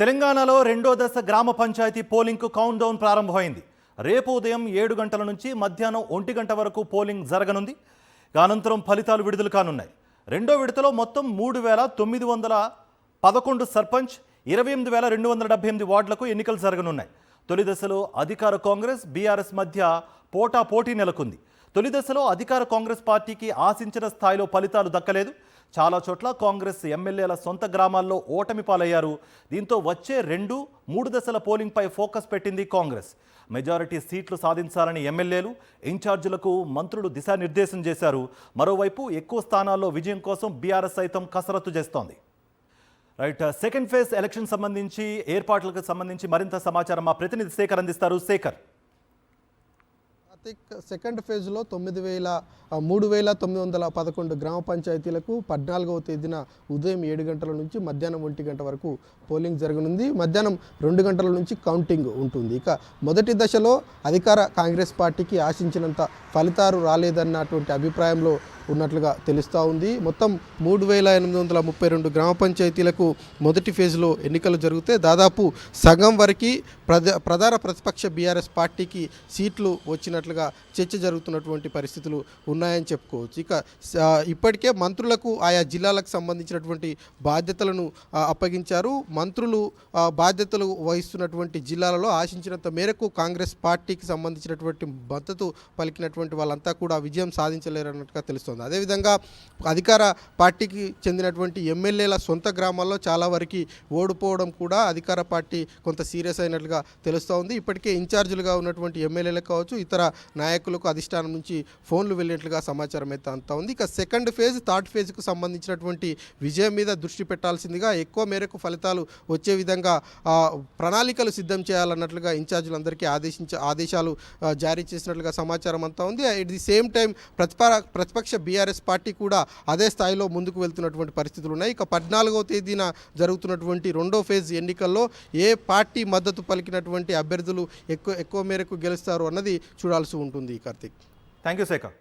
తెలంగాణలో రెండో దశ గ్రామ పంచాయతీ పోలింగ్కు కౌంట్ డౌన్ ప్రారంభమైంది. రేపు ఉదయం 7 గంటల నుంచి మధ్యాహ్నం 1 గంట వరకు పోలింగ్ జరగనుంది. అనంతరం ఫలితాలు విడుదల కానున్నాయి. రెండో విడతలో మొత్తం 3,911 సర్పంచ్, 28,278 వార్డులకు ఎన్నికలు జరగనున్నాయి. తొలి దశలో అధికార కాంగ్రెస్, బీఆర్ఎస్ మధ్య పోటీ నెలకొంది. తొలి దశలో అధికార కాంగ్రెస్ పార్టీకి ఆశించిన స్థాయిలో ఫలితాలు దక్కలేదు. చాలా చోట్ల కాంగ్రెస్ ఎమ్మెల్యేల సొంత గ్రామాల్లో ఓటమి పాలయ్యారు. దీంతో వచ్చే 2-3 దశల పోలింగ్పై ఫోకస్ పెట్టింది కాంగ్రెస్. మెజారిటీ సీట్లు సాధించాలని ఎమ్మెల్యేలు, ఇన్ఛార్జీలకు మంత్రులు దిశానిర్దేశం చేశారు. మరోవైపు ఎక్కువ స్థానాల్లో విజయం కోసం బీఆర్ఎస్ సైతం కసరత్తు చేస్తోంది. రైట్, సెకండ్ ఫేజ్ ఎలక్షన్ సంబంధించి ఏర్పాట్లకు సంబంధించి మరింత సమాచారం మా ప్రతినిధి శేఖర్ అందిస్తారు. శేఖర్, సెకండ్ ఫేజ్లో 3,911 గ్రామ పంచాయతీలకు 14వ తేదీన ఉదయం 7 గంటల నుంచి మధ్యాహ్నం 1 గంట వరకు పోలింగ్ జరగనుంది. మధ్యాహ్నం 2 గంటల నుంచి కౌంటింగ్ ఉంటుంది. ఇక మొదటి దశలో అధికార కాంగ్రెస్ పార్టీకి ఆశించినంత ఫలితాలు రాలేదన్నటువంటి అభిప్రాయంలో ఉన్నట్లుగా తెలుస్తూ ఉంది. మొత్తం 3,832 గ్రామ పంచాయతీలకు మొదటి ఫేజ్లో ఎన్నికలు జరిగితే దాదాపు సగం వరకు ప్రధాన ప్రతిపక్ష బీఆర్ఎస్ పార్టీకి సీట్లు వచ్చినట్లుగా చర్చ జరుగుతున్నటువంటి పరిస్థితులు ఉన్నాయని చెప్పుకోవచ్చు. ఇక ఇప్పటికే మంత్రులకు ఆయా జిల్లాలకు సంబంధించినటువంటి బాధ్యతలను అప్పగించారు. మంత్రులు బాధ్యతలు వహిస్తున్నటువంటి జిల్లాలలో ఆశించినంత మేరకు కాంగ్రెస్ పార్టీకి సంబంధించినటువంటి మద్దతు పలికినటువంటి వాళ్ళంతా కూడా విజయం సాధించలేరన్నట్టుగా తెలుస్తోంది. అదేవిధంగా అధికార పార్టీకి చెందినటువంటి ఎమ్మెల్యేల సొంత గ్రామాల్లో చాలా వరకు ఓడిపోవడం కూడా అధికార పార్టీ కొంత సీరియస్ అయినట్లుగా తెలుస్తూ ఉంది. ఇప్పటికే ఇన్ఛార్జీలుగా ఉన్నటువంటి ఎమ్మెల్యేలకు కావచ్చు, ఇతర నాయకులకు అధిష్టానం నుంచి ఫోన్లు వెళ్ళినట్లుగా సమాచారం అయితే అంతా ఉంది. ఇక సెకండ్ ఫేజ్, థర్డ్ ఫేజ్కు సంబంధించినటువంటి విజయం మీద దృష్టి పెట్టాల్సిందిగా, ఎక్కువ మేరకు ఫలితాలు వచ్చే విధంగా ప్రణాళికలు సిద్ధం చేయాలన్నట్లుగా ఇన్ఛార్జీలందరికీ ఆదేశాలు జారీ చేసినట్లుగా సమాచారం అంతా ఉంది. ఎట్ ది సేమ్ టైం ప్రతిపక్ష బీఆర్ఎస్ పార్టీ కూడా అదే స్థాయిలో ముందుకు వెళ్తున్నటువంటి పరిస్థితులు ఉన్నాయి. ఇక 14వ తేదీన జరుగుతున్నటువంటి రెండో ఫేజ్ ఎన్నికల్లో ఏ పార్టీ మద్దతు పలికినటువంటి అభ్యర్థులు ఎక్కువ మేరకు గెలుస్తారు అన్నది చూడాల్సి ఉంటుంది. Karthik, thank you Shekhar.